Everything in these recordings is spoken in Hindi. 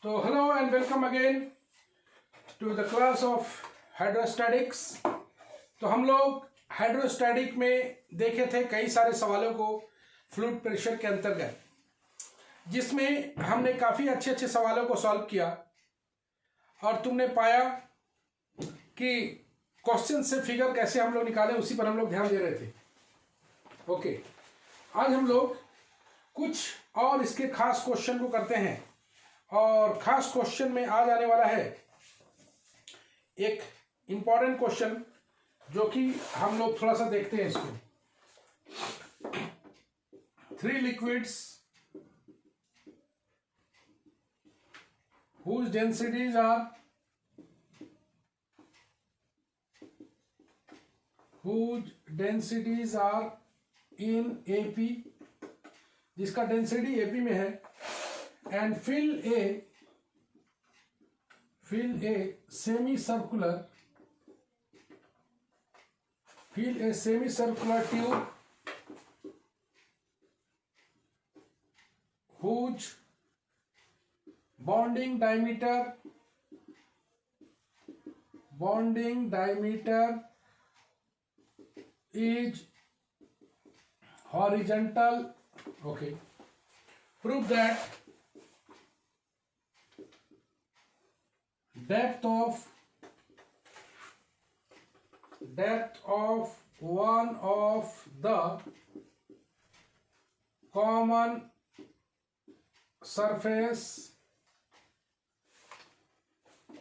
तो hello and welcome again to the class of hydrostatics. तो हम लोग हाइड्रोस्टैटिक में देखे थे कई सारे सवालों को फ्लूइड प्रेशर के अंतर्गत, जिसमें हमने काफ़ी अच्छे अच्छे सवालों को सॉल्व किया और तुमने पाया कि क्वेश्चन से फिगर कैसे हम लोग निकालें, उसी पर हम लोग ध्यान दे रहे थे। ओके, आज हम लोग कुछ और इसके खास क्वेश्चन को करते हैं और खास क्वेश्चन में आज आने वाला है एक इंपॉर्टेंट क्वेश्चन जो कि हम लोग थोड़ा सा देखते हैं इसको। 3 liquids whose densities are in AP, जिसका डेंसिटी AP में है, and fill a semicircular tube whose bonding diameter is horizontal. Okay, prove that depth of one of the common surface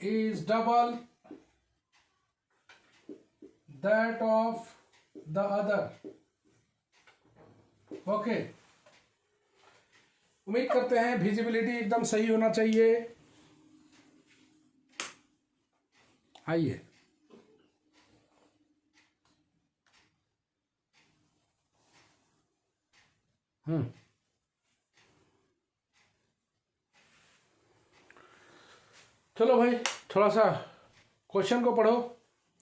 is double that of the other. Okay, उम्मीद करते हैं विजिबिलिटी एकदम सही होना चाहिए। आइए, चलो भाई थोड़ा सा क्वेश्चन को पढ़ो।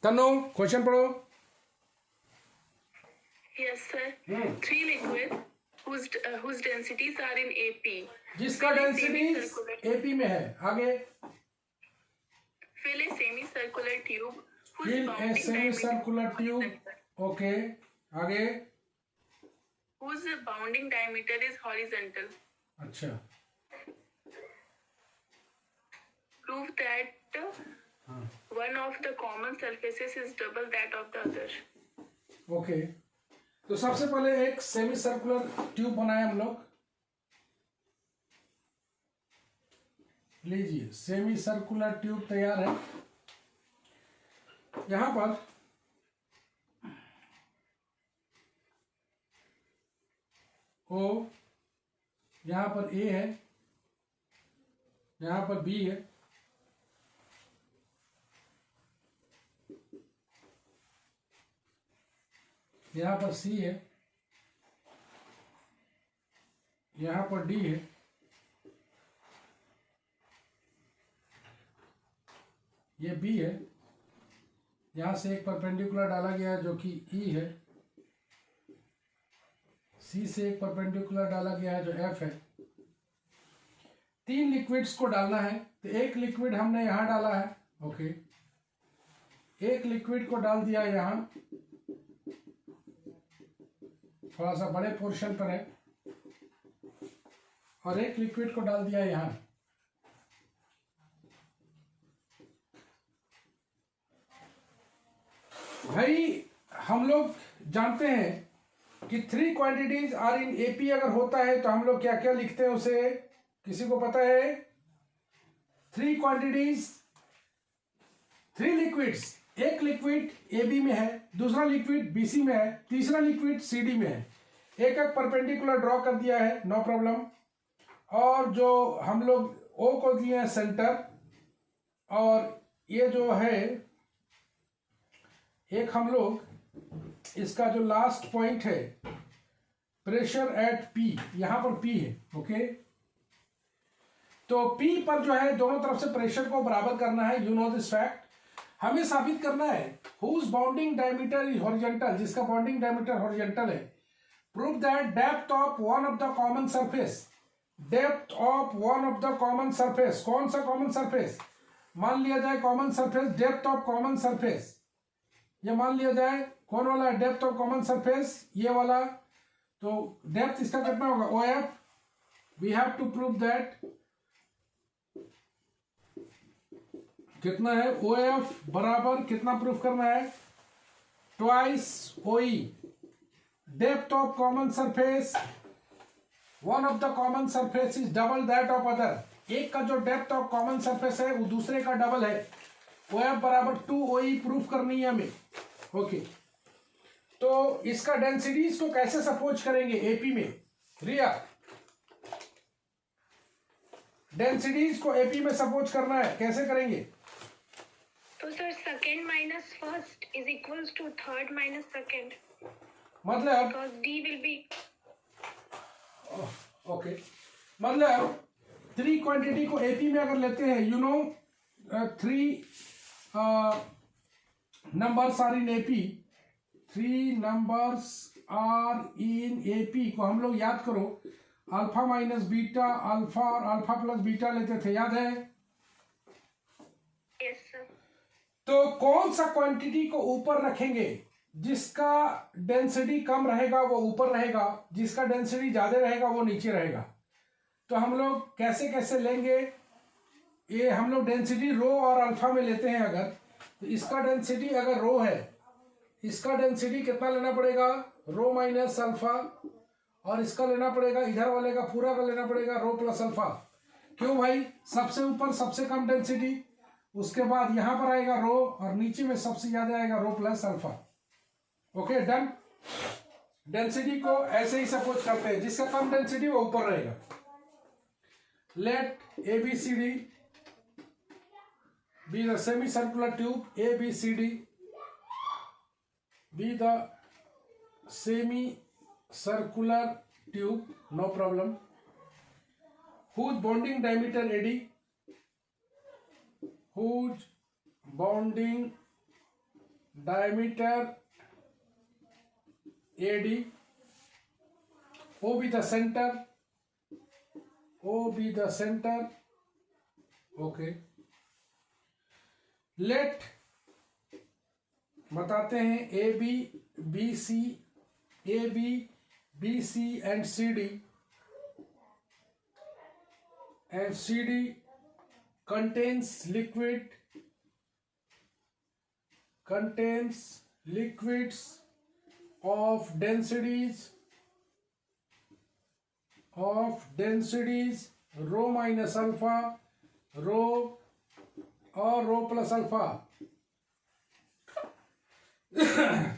तनु, क्वेश्चन पढ़ो। Yes, sir. 3 liquids whose densities are in AP. जिसका डेंसिटी AP में है। आगे, Fill a semicircular tube whose fill a bounding semicircular diameter tube. Okay, आगे। whose bounding diameter is horizontal. अच्छा, Prove that one of the common surfaces is double that of the other. Okay. तो सबसे पहले एक सेमी सर्कुलर ट्यूब बनाए हम लोग। लीजिए, सेमी सर्कुलर ट्यूब तैयार है। यहां पर O, यहां पर A है, यहां पर B है, यहां पर C है, यहां पर D है, ये B है, यहां से एक परपेंडिकुलर डाला गया है जो कि E है, C से एक परपेंडिकुलर डाला गया है जो F है। 3 लिक्विड्स को डालना है, तो एक लिक्विड हमने यहां डाला है। ओके, एक लिक्विड को डाल दिया यहां, थोड़ा सा बड़े पोर्शन पर है, और एक लिक्विड को डाल दिया यहां। भाई हम लोग जानते हैं कि 3 क्वांटिटीज आर इन एपी अगर होता है तो हम लोग क्या क्या लिखते हैं उसे, किसी को पता है? 3 क्वांटिटीज, 3 लिक्विड्स, एक लिक्विड AB में है, दूसरा लिक्विड BC में है, तीसरा लिक्विड CD में है। एक एक परपेंडिकुलर ड्रॉ कर दिया है, नो प्रॉब्लम। और जो हम लोग O को दिए हैं सेंटर, और ये जो है एक हम लोग इसका जो लास्ट पॉइंट है प्रेशर एट P, यहां पर P है। ओके, तो P पर जो है दोनों तरफ से प्रेशर को बराबर करना है। You know this fact. हमें साबित करना है whose bonding diameter is horizontal, जिसका बॉन्डिंग डायमीटर हॉरिजॉन्टल है। Prove that depth of one of the common surface, depth of one of the common surface, कौन सा कॉमन सरफेस, मान लिया जाए common surface, depth of common surface, ये मान लिया जाए कौन वाला है, डेप्थ ऑफ कॉमन सरफेस, ये वाला। तो डेप्थ इसका कितना होगा, O F, we have to prove that, कितना है, ओ एफ बराबर कितना प्रूफ करना है, twice O E, depth of common surface, one of the common surface is double that of other, एक का जो डेप्थ ऑफ कॉमन सरफेस है वो दूसरे का डबल है, ओ एफ बराबर 2 ओ ई प्रूफ करनी है हमें। ओके, तो इसका डेंसिटीज को कैसे सपोज करेंगे एपी में, रिया डेंसिटीज को एपी में सपोज करना है, कैसे करेंगे। तो sir second minus first is equals to third minus second, मतलब because D will be, okay, मतलब 3 क्वांटिटी को एपी में अगर लेते हैं, you know 3 numbers are in AP, 3 numbers are in AP को हम लोग याद करो, अल्फा माइनस बीटा, अल्फा और अल्फा प्लस बीटा लेते थे, याद है। Yes sir. तो कौन सा क्वांटिटी को ऊपर रखेंगे, जिसका डेंसिटी कम रहेगा वो ऊपर रहेगा, जिसका डेंसिटी ज्यादा रहेगा वो नीचे रहेगा। तो हम लोग कैसे कैसे लेंगे, ये हम लोग डेंसिटी रो और अल्फा में लेते हैं। अगर तो इसका डेंसिटी अगर रो है, इसका डेंसिटी कितना लेना पड़ेगा, रो माइनस अल्फा, और इसका लेना पड़ेगा, इधर वाले का पूरा का लेना पड़ेगा रो प्लस अल्फा। क्यों भाई, सबसे ऊपर सबसे कम डेंसिटी, उसके बाद यहां पर आएगा रो, और नीचे में सबसे ज्यादा आएगा rho plus alpha. Okay done. Density को ऐसे ही सपोज करते हैं, जिसका कम डेंसिटी वो ऊपर रहेगा। Let ABCD be the semicircular tube, ABCD be the semicircular tube, no problem, whose bonding diameter AD, whose bonding diameter AD, O be the center, O be the center, okay। Let बताते हैं A B B C, A B B C and C D contains liquids of densities rho minus alpha, rho और रो प्लस अल्फा।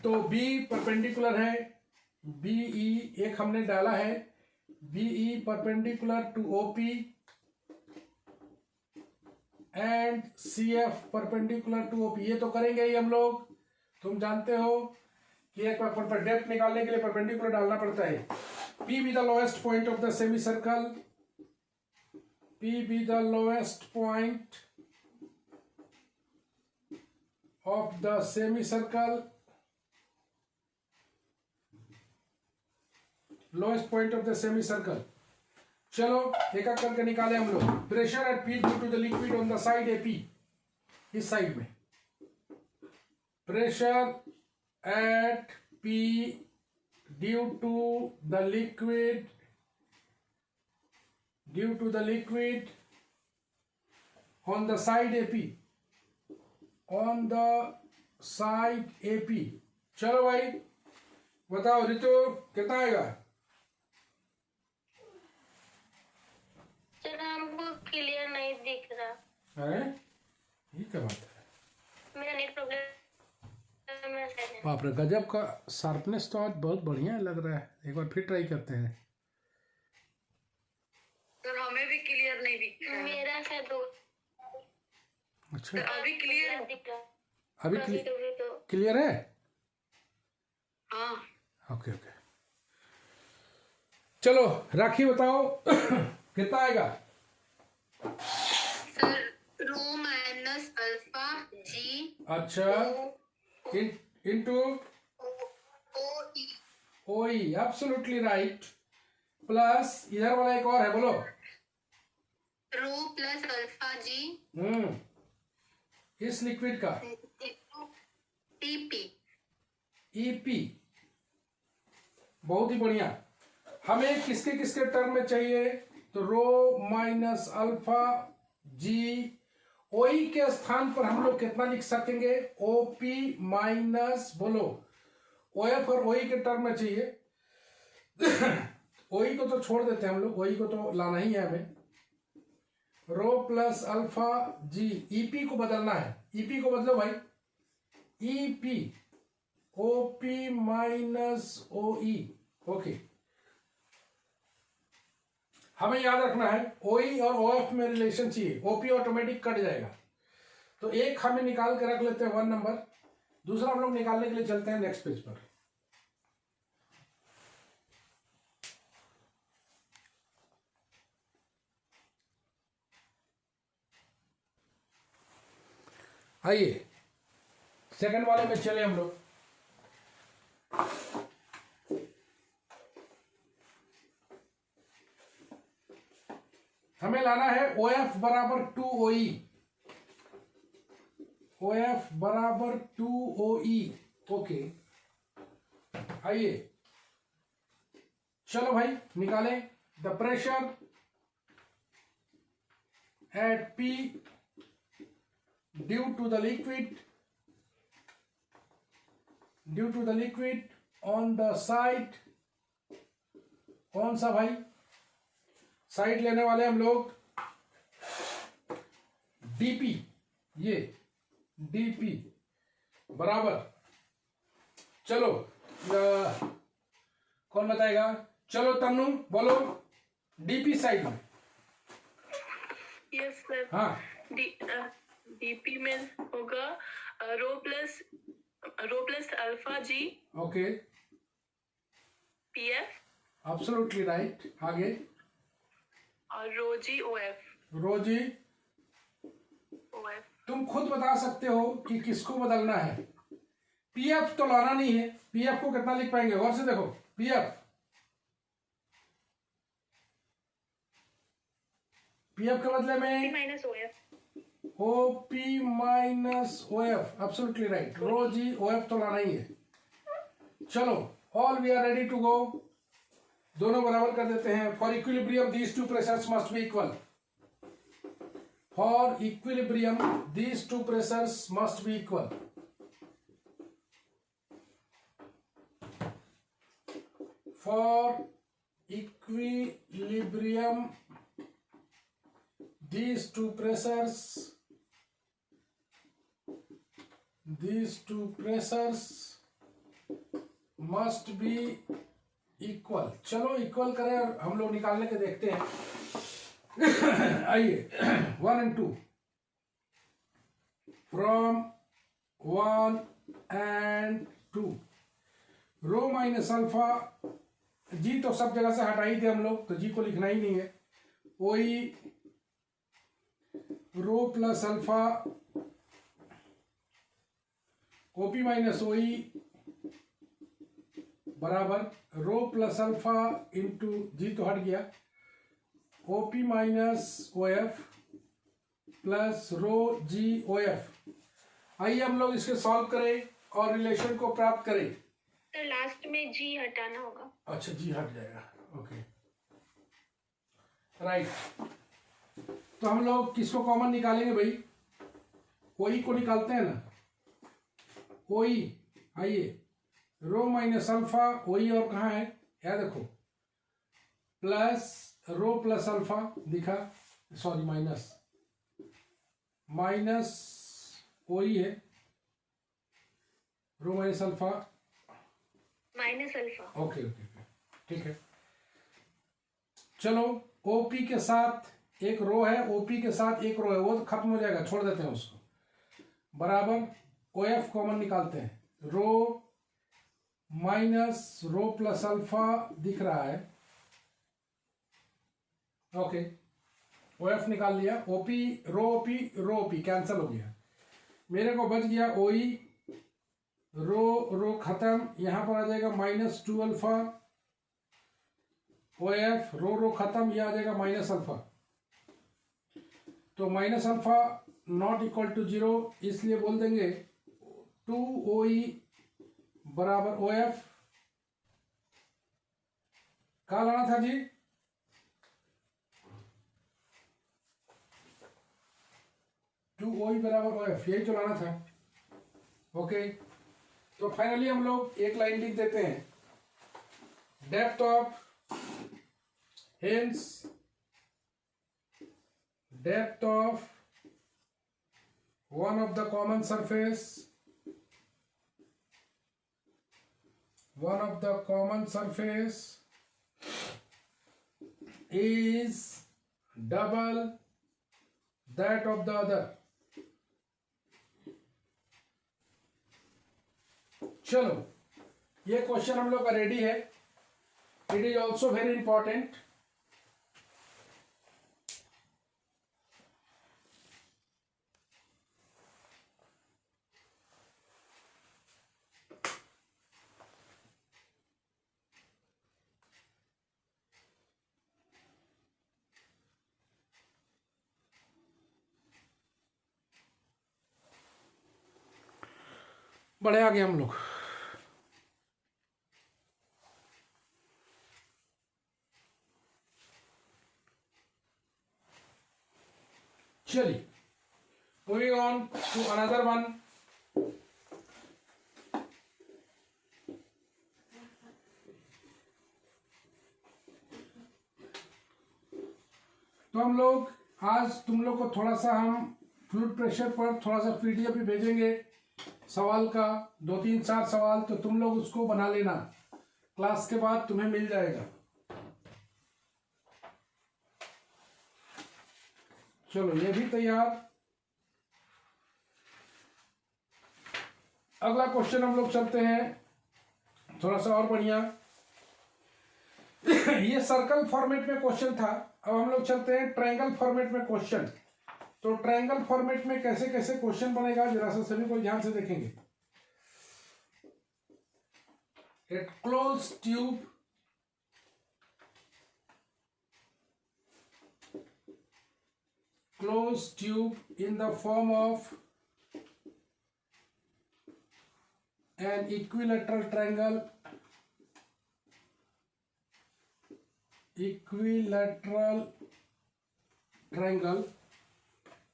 तो बी परपेंडिकुलर है, बीई एक हमने डाला है, BE perpendicular to OP and CF perpendicular to OP. ये तो करेंगे ही हम लोग, तुम जानते हो कि एक पर डेप्थ निकालने के लिए परपेंडिकुलर डालना पड़ता है। P be the lowest point of the semi circle, P be the lowest point of the semicircle, lowest point of the semicircle। चलो एक एक करके निकाले हम लोग। Pressure at P due to the liquid on the side AP, इस साइड में pressure at P due to the liquid on the side AP, on the side AP। चलो भाई बताओ रितु कितना आएगा। सर हमको क्लियर नहीं दिख रहा है, ये क्या बात है, मेरा नेट प्रॉब्लम है। बाप रे, गजब का शार्पनेस तो आज बहुत बढ़िया लग रहा है, एक बार फिर ट्राई करते हैं। सर हमें भी क्लियर नहीं दिख रहा, मेरा से दो। अच्छा अभी क्लियर दिख रहा, अभी क्लियर है। हाँ ओके ओके, चलो राखी बताओ कितना आएगा। सर रो माइनस अल्फा जी, अच्छा इनटू ओ ई, एब्सोल्युटली राइट, प्लस इधर वाला एक और है, बोलो रो प्लस अल्फा जी इस लिक्विड का ईपी। ईपी, बहुत ही बढ़िया। हमें किसके किसके टर्म में चाहिए? तो रो माइनस अल्फा जी। ओई के स्थान पर हम लोग कितना लिख सकेंगे? ओपी माइनस, बोलो, ओएफ और ओई के टर्म में चाहिए। ओई को तो छोड़ देते हैं हम लोग, ओई को तो लाना ही है हमें। रो प्लस अल्फा जी, ईपी को बदलना है, ईपी को बदलो भाई, ईपी, ओपी माइनस ओई। ओके, हमें याद रखना है ओई और ओएफ में रिलेशन चाहिए, ओपी ऑटोमेटिक कट जाएगा। तो एक हमें निकाल के रख लेते हैं 1 नंबर, दूसरा हम लोग निकालने के लिए चलते हैं नेक्स्ट पेज पर। आइए सेकंड वाले में चले हम लोग। हमें लाना है OF बराबर 2OE, OF बराबर 2OE। ओके, आइए चलो भाई निकालें। The pressure at P due to the liquid on the side. कौन सा भाई? साइड लेने वाले हम लोग डीपी, ये डीपी बराबर, चलो कौन बताएगा? चलो तन्नू बोलो, डीपी साइड में। Yes sir. हाँ, डीपी में होगा rho plus alpha g. Okay, PF absolutely right. आगे और रो जी ओएफ। रोजी, ओएफ तुम खुद बता सकते हो कि किसको बदलना है। पीएफ तो लाना नहीं है, पीएफ को कितना लिख पाएंगे? गौर से देखो, पीएफ के बदले में minus OF, OP minus OF, absolutely right. Rho g OF तो लाना ही है। चलो, all we are ready to go, दोनों बराबर कर देते हैं। For equilibrium these two pressures must be equal. For equilibrium, these two pressures must be equal. For equilibrium, these two pressures must be equal. चलो इक्वल करें और हम लोग निकालने के देखते हैं। आइए 1 and 2, from 1 and 2, rho minus alpha g तो सब जगह से हटा ही थे हम लोग, तो जी को लिखना ही नहीं है। OE rho plus alpha, OP minus OE बराबर rho plus alpha into g तो हट गया, OP minus OF plus rho g OF. आइए हम लोग इसके सॉल्व करें और रिलेशन को प्राप्त करें। तो लास्ट में जी हटाना होगा। अच्छा, जी हट जाएगा, ओके राइट। तो हम लोग किसको कॉमन निकालेंगे भाई? ओई को निकालते हैं ना, ओई। आइए, रो माइनस अल्फा, ओई और कहाँ है? याद देखो, प्लस रो प्लस अल्फा दिखा, सॉरी माइनस ओई है, rho minus alpha minus alpha. Okay okay ठीक है। चलो, ओपी के साथ एक रो है, ओपी के साथ एक रो है, वो तो खत्म हो जाएगा, छोड़ देते हैं उसको, बराबर ओएफ कॉमन निकालते हैं। Rho minus rho plus alpha दिख रहा है, ओके, ओएफ निकाल लिया। ओपी रो ओपी कैंसिल हो गया, मेरे को बच गया ओई, रो खत्म, यहां पर आ जाएगा माइनस 2 अल्फा, ओएफ रो खत्म, यह आ जाएगा माइनस अल्फा। तो minus alpha not equal to 0, इसलिए बोल देंगे 2OE बराबर OF। क्या लाना था जी? OE बराबर OF, यही तो लाना था। ओके, तो फाइनली हम लोग एक लाइन लिख देते हैं, depth of hence depth of one of the common surface is double that of the other। चलो, ये क्वेश्चन हम लोग का रेडी है। It is also very important. बड़े आगे हम लोग। चलिए, moving on to another one. तो हम लोग आज तुम लोग को थोड़ा सा हम फ्लूइड प्रेशर पर थोड़ा सा पीडीएफ भी भेजेंगे सवाल का, 2-3-4 सवाल, तो तुम लोग उसको बना लेना, क्लास के बाद तुम्हें मिल जाएगा। चलो, ये भी तैयार। अगला क्वेश्चन हम लोग चलते हैं थोड़ा सा और बढ़िया। ये सर्कल फॉर्मेट में क्वेश्चन था, अब हम लोग चलते हैं ट्रायंगल फॉर्मेट में क्वेश्चन। तो ट्रायंगल फॉर्मेट में कैसे कैसे क्वेश्चन बनेगा, जरा सा सभी को ध्यान से देखेंगे। A close tube in the form of an equilateral triangle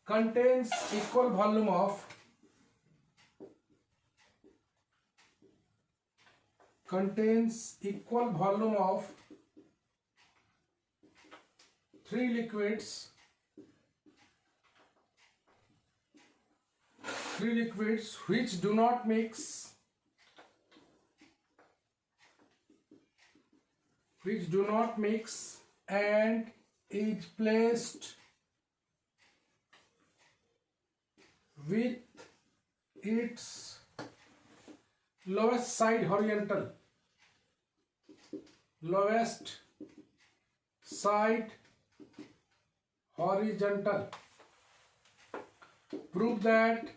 contains equal volume of three liquids which do not mix and is placed with its lowest side horizontal, prove that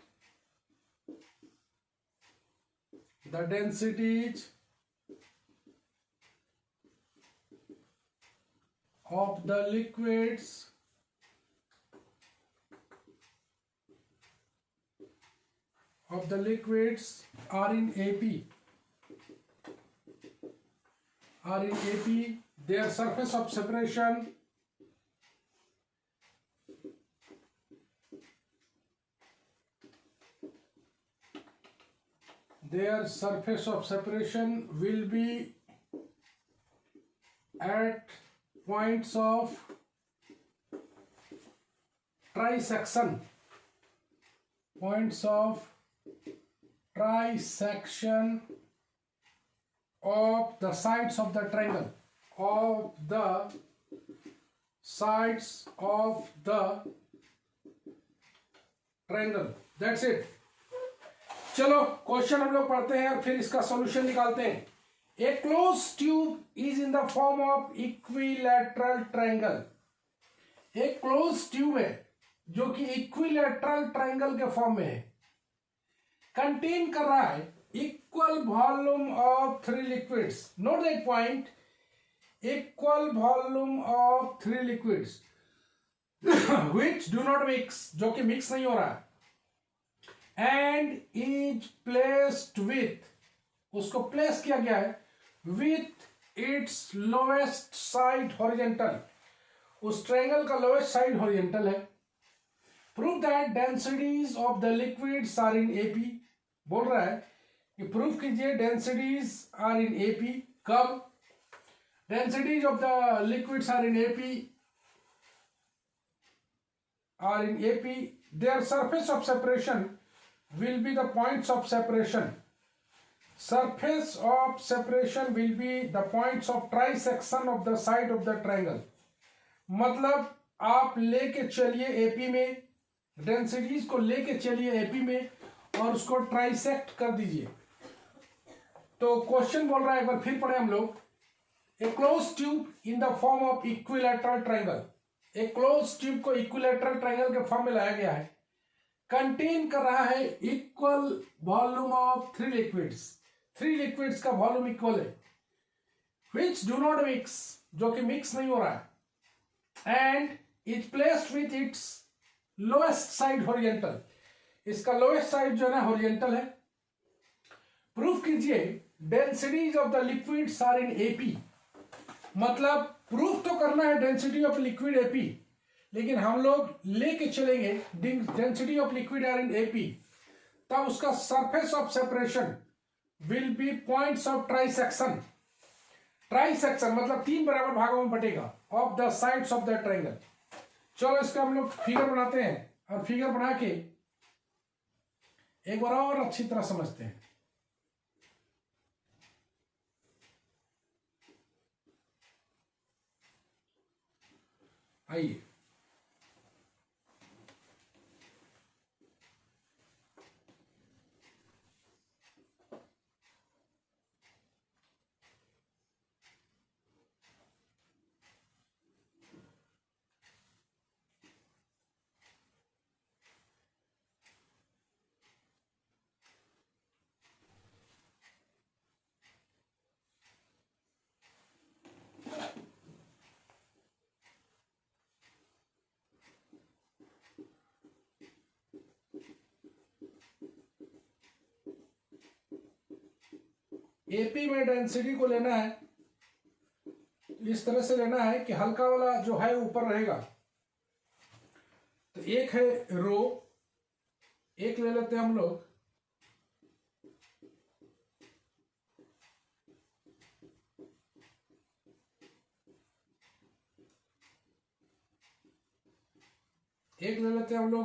the densities of the liquids are in AP. Their surface of separation will be at points of trisection of the sides of the triangle, That's it. चलो, क्वेश्चन हम लोग पढ़ते हैं और फिर इसका सॉल्यूशन निकालते हैं। A close tube is in the form of equilateral triangle. एक क्लोज ट्यूब है जो कि इक्विलैटरल ट्रायंगल के फॉर्म में है, कंटेन कर रहा है equal volume of 3 liquids. Note that point, equal volume of 3 liquids. Which do not mix, जो कि मिक्स नहीं हो रहा है, एंड इज प्लेस्ड विथ, उसको प्लेस किया गया है with its lowest side horizontal, उस ट्रायंगल का लोएस्ट साइड हॉरिजेंटल है। Prove that densities of the liquids are in AP, बोल रहा है कि प्रूव कीजिए डेंसिटीज आर इन एपी। कब? Densities of the liquids are in AP, are in AP, their surface of separation will be the points of separation. Surface of separation will be the points of trisection of the side of the triangle. मतलब आप लेके चलिए एपी में, डेंसिटीज को लेके चलिए एपी में और उसको ट्राइसेक्ट कर दीजिए। तो क्वेश्चन बोल रहा है, एक बार फिर पढ़े हम लोग। A close tube in the form of equilateral triangle, एक क्लोज ट्यूब को इक्विलैटरल ट्रायंगल के फॉर्म में लाया गया है, कंटेन कर रहा है equal volume of three liquids, three liquids का वॉल्यूम इक्वल है, विच डू नॉट मिक्स, जो कि मिक्स नहीं हो रहा है, and is placed with its lowest side horizontal, इसका लोएस्ट साइड जो है ना हॉरिजेंटल है। प्रूफ कीजिए densities of the liquids are in AP, मतलब प्रूफ तो करना है डेंसिटी ऑफ लिक्विड एपी, लेकिन हम लोग लेके चलेंगे density of liquid are in AP, तब उसका surface of separation will be points of trisection. Trisection मतलब तीन बराबर भागों में बटेगा of the sides of the triangle. चलो इसका हम लोग फिगर बनाते हैं और फिगर बना के एक बार और अच्छी तरह समझते हैं। आइए, एपी में डेंसिटी को लेना है, इस तरह से लेना है कि हल्का वाला जो है ऊपर रहेगा। तो एक है रो, एक ले लेते हैं हम लोग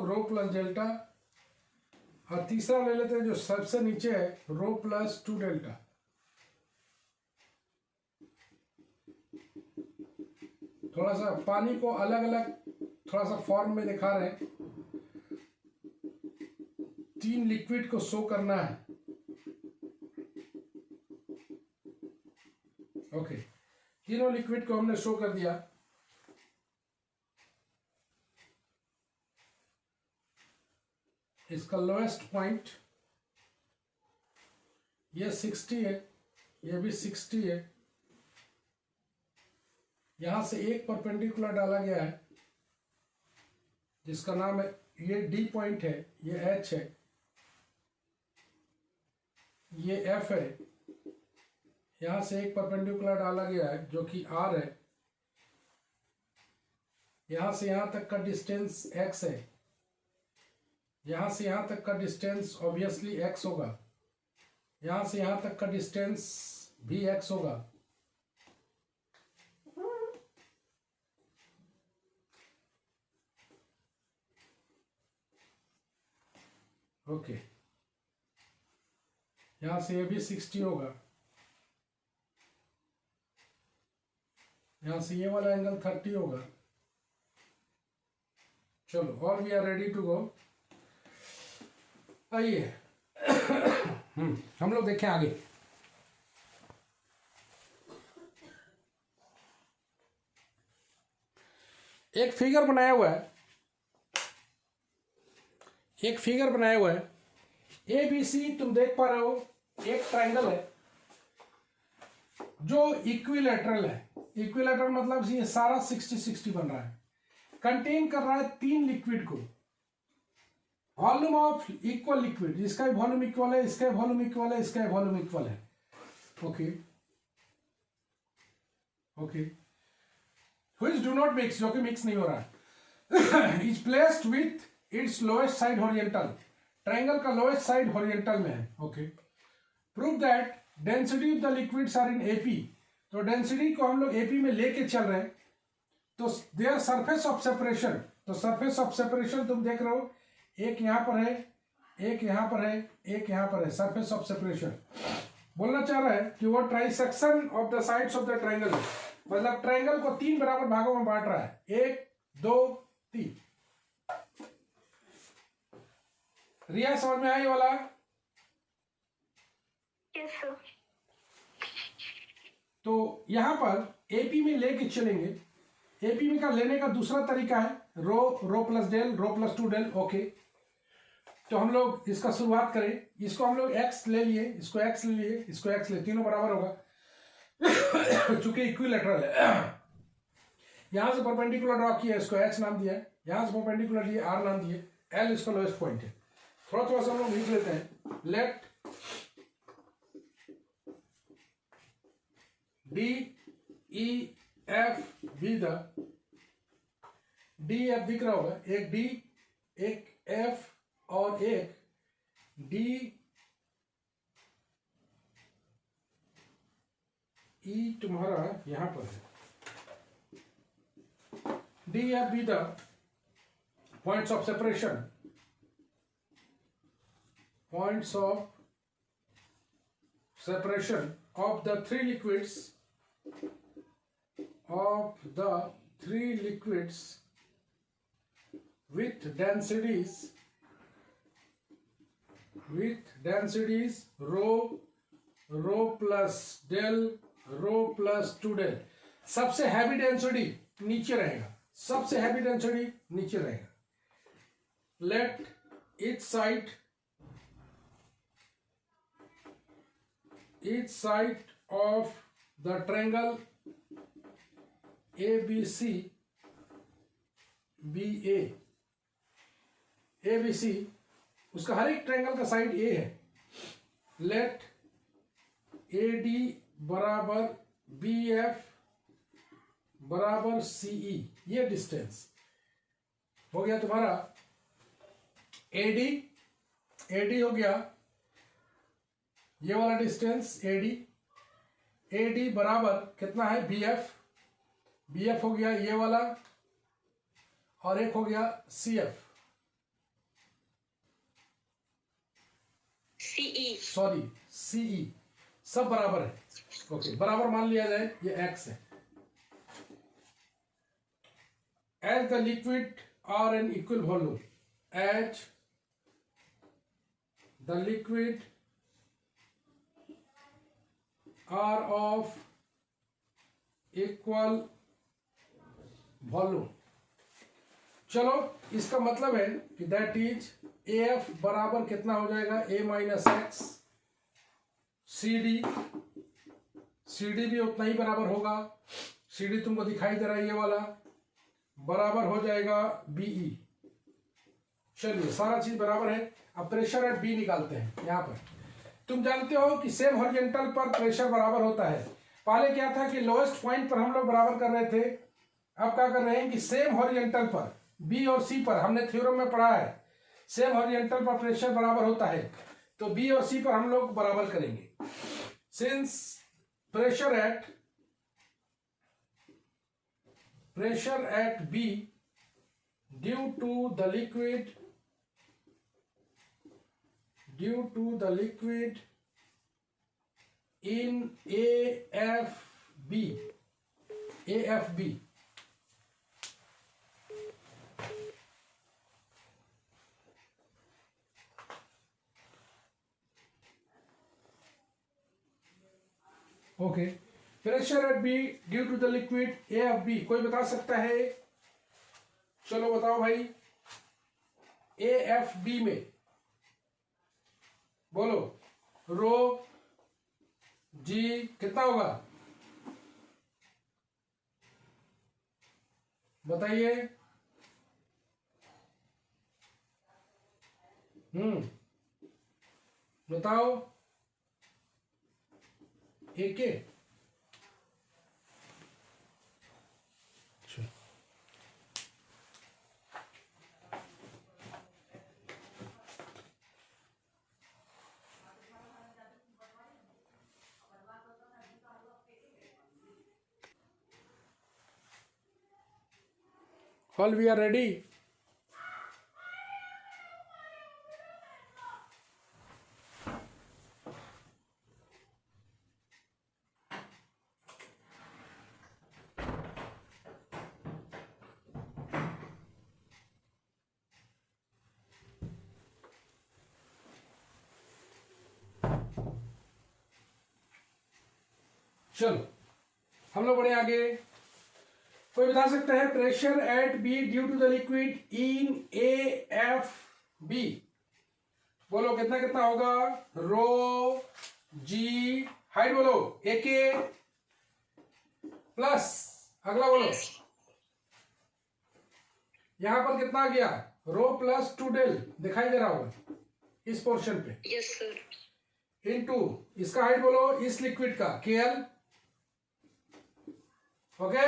रो प्लस डेल्टा, और तीसरा ले लेते हैं जो सबसे नीचे है रो प्लस 2 डेल्टा। थोड़ा सा पानी को अलग अलग थोड़ा सा फॉर्म में दिखा रहे हैं, तीन लिक्विड को शो करना है। ओके, तीनों लिक्विड को हमने शो कर दिया। इसका लोएस्ट पॉइंट ये 60 है, ये भी 60 है। यहां से एक परपेंडिकुलर डाला गया है जिसका नाम है, ये डी पॉइंट है, ये एच है, ये एफ है। यहां से एक परपेंडिकुलर डाला गया है जो कि आर है। यहां से यहां तक का डिस्टेंस एक्स है, यहां से यहां तक का डिस्टेंस ऑब्वियसली एक्स होगा, यहां से यहां तक का डिस्टेंस भी एक्स होगा। ओके, यहां से ये भी 60 होगा, यहां से ये वाला एंगल 30 होगा। चलो, और we are ready to go. आइए हम लोग देखें आगे। एक फिगर बनाया हुआ है, ए बी सी, तुम देख पा रहे हो एक ट्रायंगल है जो इक्विलैटरल है। इक्विलैटरल मतलब ये सारा 60-60 बन रहा है। कंटेन कर रहा है 3 लिक्विड को। वॉल्यूम ऑफ इक्वल लिक्विड, इसका वॉल्यूम इक्वल है, इसका वॉल्यूम इक्वल है, इसका वॉल्यूम इक्वल है। Okay okay, which do not mix, जो कि मिक्स नहीं हो रहा है, is placed with its lowest side horizontal, triangle का लोएस्ट साइड हॉरिजॉन्टल में है। Okay, prove that density of the liquids are in AP, तो डेंसिटी को हम लोग एपी में लेके चल रहे हैं, तो देयर सरफेस ऑफ सेपरेशन, तो सरफेस ऑफ सेपरेशन तुम देख रहे हो, एक यहां पर है, एक यहां पर है, एक यहां पर है, सरफेस ऑफ सेपरेशन। बोलना चाह रहा है कि वो trisection of the sides of the triangle, मतलब ट्रायंगल को 3 बराबर भागों में बांट रहा है, 1 2 3। रिया समझ में आई वाला? Yes sir. तो यहां पर एपी में लेके चलेंगे। एपी में का लेने का दूसरा तरीका है रो प्लस डेल, रो प्लस 2 डेल। ओके, तो हम लोग इसका शुरुआत करें, इसको हम लोग x ले लिए, इसको x ले लिए, इसको x ले, तीनों बराबर होगा चूंकि इक्विलेटरल है। यहां से परपेंडिकुलर ड्रॉ किया, इसको h नाम दिया, यहां से परपेंडिकुलर लिए r नाम दिए, l इसका लोएस्ट पॉइंट है। थोड़ा थोड़ा सा हम लोग लिख लेते हैं। Let D E F be the, D F दिख रहा होगा, एक डी एक एफ और एक डी ई तुम्हारा यहां पर है। D F be the points of separation, points of separation of the three liquids, with densities rho plus del, rho plus 2 del। सबसे हैवी डेंसिटी नीचे रहेगा, सबसे हैवी डेंसिटी नीचे रहेगा। Let each side of the triangle ABC BA, ABC उसका हर एक ट्रायंगल का साइड A है। लेट AD बराबर BF बराबर CE, ये डिस्टेंस हो गया तुम्हारा। AD हो गया ये वाला डिस्टेंस AD बराबर कितना है BF हो गया ये वाला, और एक हो गया CE, सब बराबर है। ओके, बराबर मान लिया जाए, ये x है। As the liquid are an equal volume, as the liquid are of equal volume, चलो इसका मतलब है कि दैट इज AF बराबर कितना हो जाएगा, A माइनस एक्स, CD भी उतना ही बराबर होगा। CD तुमको दिखाई दे रहा है ये वाला, बराबर हो जाएगा BE। चलिए सारा चीज बराबर है। अब प्रेशर एट B निकालते हैं। यहां पर तुम जानते हो कि सेम हॉरिजॉन्टल पर प्रेशर बराबर होता है। पहले क्या था कि लोएस्ट पॉइंट पर हम लोग बराबर कर रहे थे, अब क्या कर रहे हैं कि सेम हॉरिजॉन्टल पर B और C पर, हमने थ्योरम में पढ़ा है सेम हॉरिजॉन्टल पर प्रेशर बराबर होता है, तो B और C पर हम लोग बराबर करेंगे। Since pressure at B due to the liquid in AFB okay, pressure at B due to the liquid AFB। कोई बता सकता है? चलो बताओ भाई, AFB में बोलो, रो G कितना होगा बताइए? बताओ एक के। All we are ready. चलो हम लोग बढ़े आगे। कोई बता सकता है pressure at B due to the liquid in A F B? बोलो कितना कितना होगा? रो जी हाइट बोलो ए के प्लस अगला बोलो यहां पर कितना आ गया? रो प्लस 2 डेल दिखाई दे रहा होगा इस पोर्शन पे। Yes sir. इनटू इसका हाइट बोलो इस लिक्विड का के एल। ओके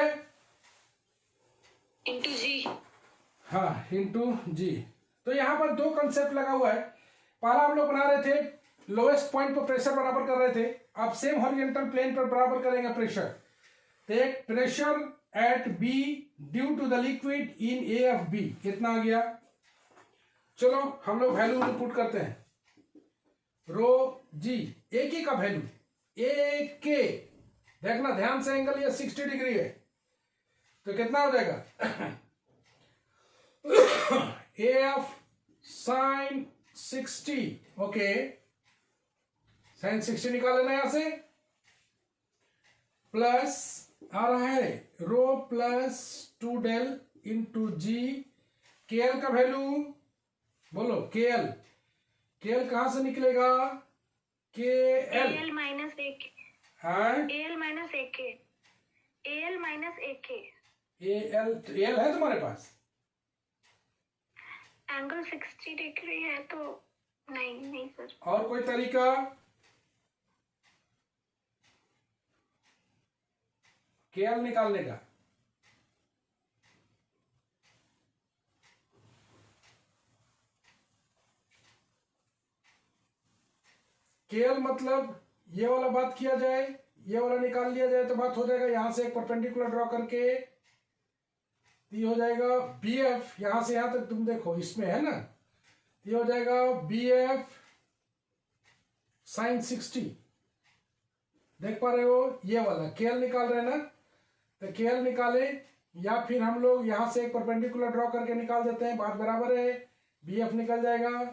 इंटू जी। हाँ इंटू जी। तो यहां पर दो कंसेप्ट लगा हुआ है। पहला हम लोग बना रहे थे लोएस्ट पॉइंट पर प्रेशर बराबर कर रहे थे, अब सेम हॉरिजॉन्टल प्लेन पर बराबर करेंगे प्रेशर। तो एक pressure at B due to the liquid in A F B कितना आ गया? चलो हम लोग वैल्यू पुट करते हैं। रो जी ए के का वैल्यू ए के, देखना ध्यान से, एंगल ये 60 डिग्री है तो कितना हो जाएगा? A F sine 60। Okay sine 60 निकाल लेना यहां से, प्लस आ रहा है rho plus 2 del into g. K L का वैल्यू बोलो के एल कहां से निकलेगा? के एल माइनस ए के। एल माइनस ए के। एल माइनस ए के। एल है तुम्हारे पास? एंगल 60 डिग्री है तो नहीं सर। और कोई तरीका? केएल निकालने का? केएल मतलब ये वाला बात किया जाए, ये वाला निकाल लिया जाए तो बात हो जाएगा। यहां से एक परपेंडिकुलर ड्रॉ करके ये हो जाएगा बी एफ, यहां से यहां तक तुम देखो इसमें है ना, ये हो जाएगा बी एफ साइन 60। देख पा रहे हो? ये वाला केएल निकाल रहे हैं ना, तो केएल निकाले या फिर हम लोग यहां से एक परपेंडिकुलर ड्रॉ करके निकाल देते हैं, बात बराबर है। बी एफ निकल जाएगा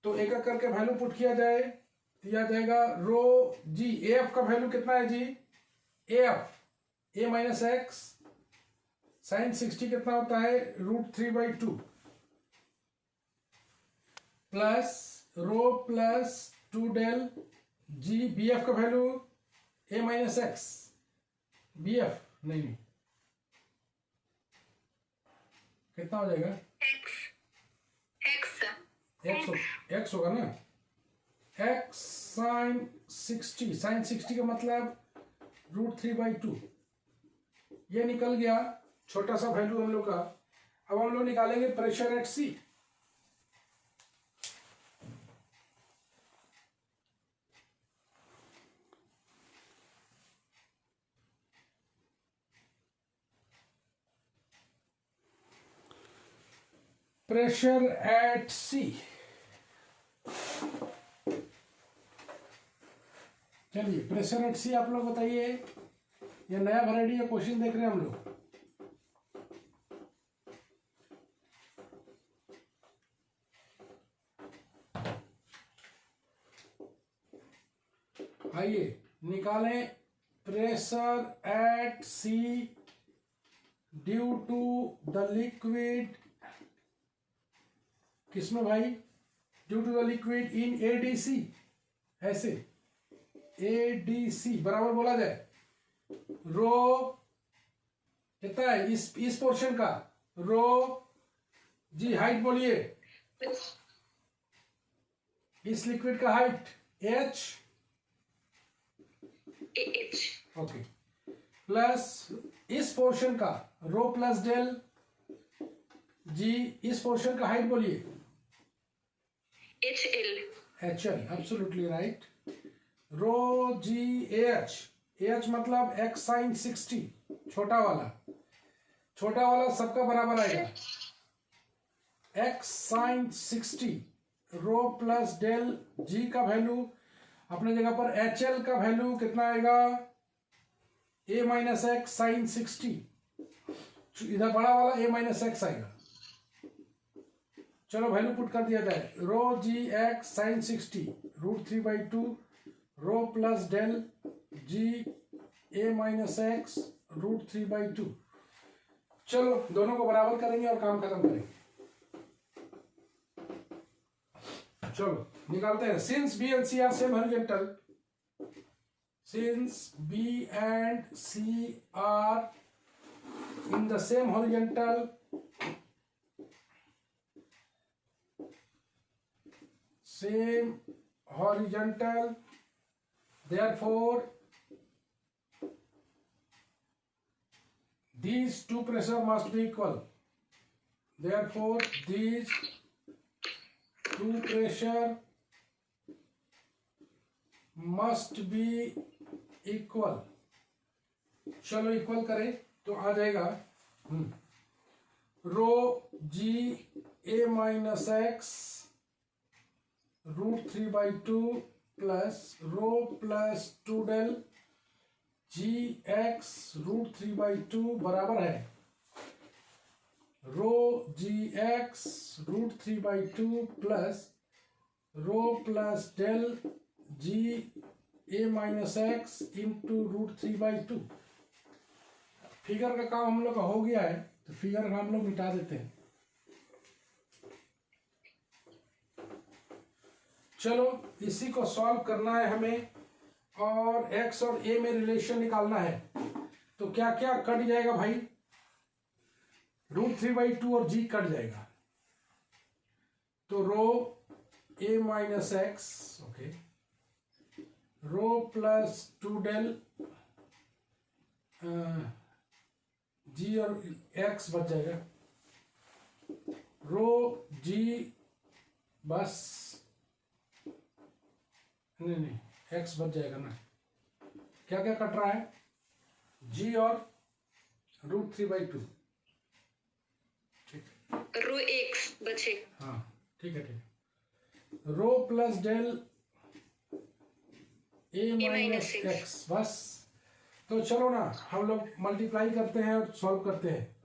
तो एक एक करके वैल्यू पुट किया जाए तो यह जाएगा रो जी। ए एफ का वैल्यू कितना है जी? A F A minus x sine 60 कितना होता है? √3/2 plus rho plus 2 del g. B F का value A minus x, B F नहीं कितना हो जाएगा? एक्स होगा ना। एक्स साइन 60, साइन 60 का मतलब √3/2। ये निकल गया छोटा सा वैल्यू हम लोग का। अब हम लोग निकालेंगे pressure at C. Pressure at C, चलिए प्रेशर एट सी आप लोग बताइए। ये नया वैरायटी का क्वेश्चन देख रहे हैं हम लोग। आइए निकालें pressure at C due to the liquid, किसमें भाई? Due to the liquid in ADC. ऐसे एडीसी बराबर बोला जाए रो कितना है इस पोर्शन का? रो जी हाइट बोलिए इस लिक्विड का हाइट h, ओके, प्लस इस पोर्शन का रो प्लस डेल जी, इस पोर्शन का हाइट बोलिए HL, एब्सोल्युटली राइट। रो जी एच मतलब x साइन 60, छोटा वाला सबका बराबर आएगा x साइन 60, रो प्लस डेल जी का वैल्यू अपने जगह पर HL का वैल्यू कितना आएगा a माइनस एक्स साइन 60, इधर बड़ा वाला a माइनस एक्स आएगा। चलो वैल्यू पुट कर दिया जाए, rho g x sine 60 √3/2 rho plus del g a minus x √3/2। चलो दोनों को बराबर करेंगे और काम खत्म करेंगे। चलो निकालते हैं। Since B and C are same horizontal, since B and C are in the same horizontal, therefore these two pressure must be equal. Therefore these two pressure must be equal. चलो इक्वल करें तो आ जाएगा rho g a minus x √3/2 plus rho plus 2 del g x √3/2 बराबर है rho g x √3/2 plus rho plus del g a minus x into √3/2। Figure का काम हम लोग का हो गया है, तो फिगर का हम लोग मिटा देते हैं। चलो इसी को सॉल्व करना है हमें, और x और a में रिलेशन निकालना है। तो क्या क्या कट जाएगा भाई, √3/2 और g कट जाएगा, तो rho a minus x, okay, rho plus 2 del g और एक्स बच जाएगा, रो जी बस नहीं एक्स बच जाएगा ना, क्या क्या कट रहा है, जी और √3/2, ठीक रो एक्स बचेगा, हाँ ठीक है, rho plus del a minus x, बस। तो चलो ना हम लोग मल्टीप्लाई करते हैं और सॉल्व करते हैं।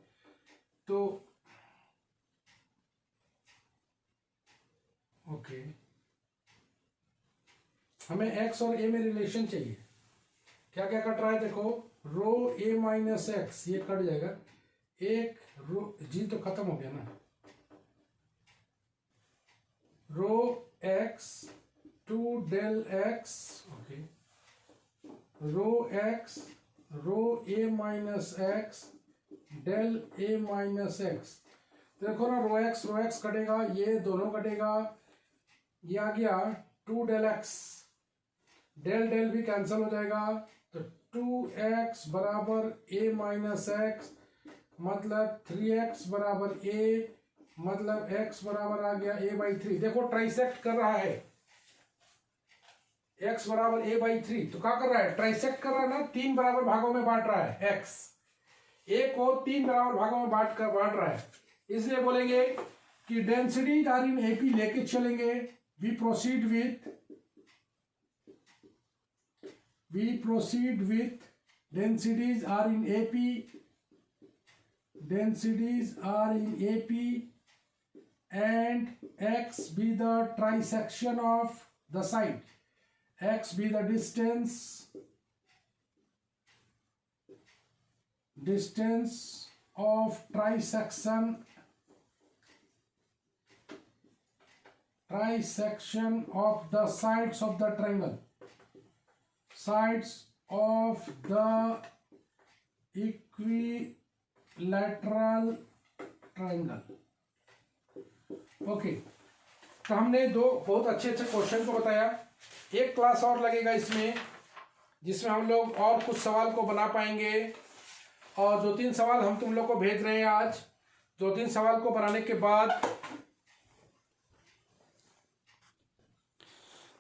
तो ओके, हमें x और a में रिलेशन चाहिए। क्या क्या कट रहा है देखो, रो a माइनस एक्स ये कट जाएगा, एक रो जी तो खत्म हो गया ना, rho x 2 del x, okay, rho x rho a minus x del a minus x. देखो ना रो x कटेगा, ये दोनों कटेगा, ये आ गया 2 डेल x, डेल डेल भी कैंसिल हो जाएगा, तो 2x बराबर a माइनस एक्स, मतलब 3x बराबर a, मतलब x बराबर आ गया a/3। देखो ट्राइसेक्ट कर रहा है, x बराबर a/3, तो क्या कर रहा है, ट्राइसेक्ट कर रहा है ना, 3 बराबर भागों में बांट रहा है, x a को 3 बराबर भागों में बांट रहा है। इसलिए बोलेंगे कि डेंसिटीज आर इन एपी लेके चलेंगे। We proceed with densities are in AP and x be the trisection of the side, x be the distance of trisection of the sides of the triangle, sides of the equilateral triangle, okay। तो हमने दो बहुत अच्छे अच्छे क्वेश्चन को बताया। एक क्लास और लगेगा इसमें, जिसमें हम लोग और कुछ सवाल को बना पाएंगे। और 2-3 सवाल हम तुम लोग को भेज रहे हैं आज। 2-3 सवाल को बनाने के बाद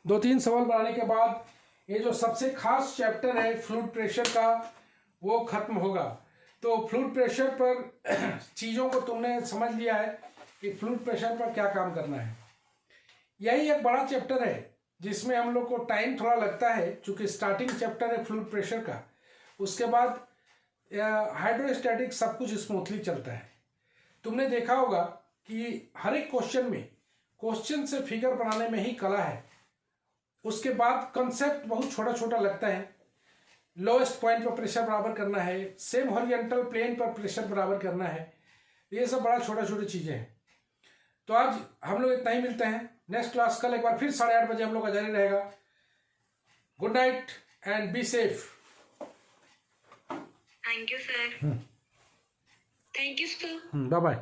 2-3 सवाल बनाने के बाद ये जो सबसे खास चैप्टर है फ्लूइड प्रेशर का वो खत्म होगा। तो फ्लूइड प्रेशर पर चीज़ों को तुमने समझ लिया है कि फ्लूइड प्रेशर पर क्या काम करना है। यही एक बड़ा चैप्टर है जिसमें हम लोग को टाइम थोड़ा लगता है, चूँकि स्टार्टिंग चैप्टर है फ्लूइड प्रेशर का। उसके बाद हाइड्रोस्टैटिक सब कुछ स्मूथली चलता है। तुमने देखा होगा कि हर एक क्वेश्चन में क्वेश्चन से फिगर बनाने में ही कला है। उसके बाद कंसेप्ट बहुत छोटा छोटा लगता है। लोएस्ट पॉइंट पर प्रेशर बराबर करना है, सेम हॉरिजॉन्टल प्लेन पर प्रेशर बराबर करना है, ये सब बड़ा छोटा छोटी चीज़ें हैं। तो आज हम लोग इतना ही मिलते हैं। नेक्स्ट क्लास कल एक बार फिर 8:30 बजे हम लोग का जारी रहेगा। Good night and be safe. Thank you, sir. Thank you, sir. Bye bye.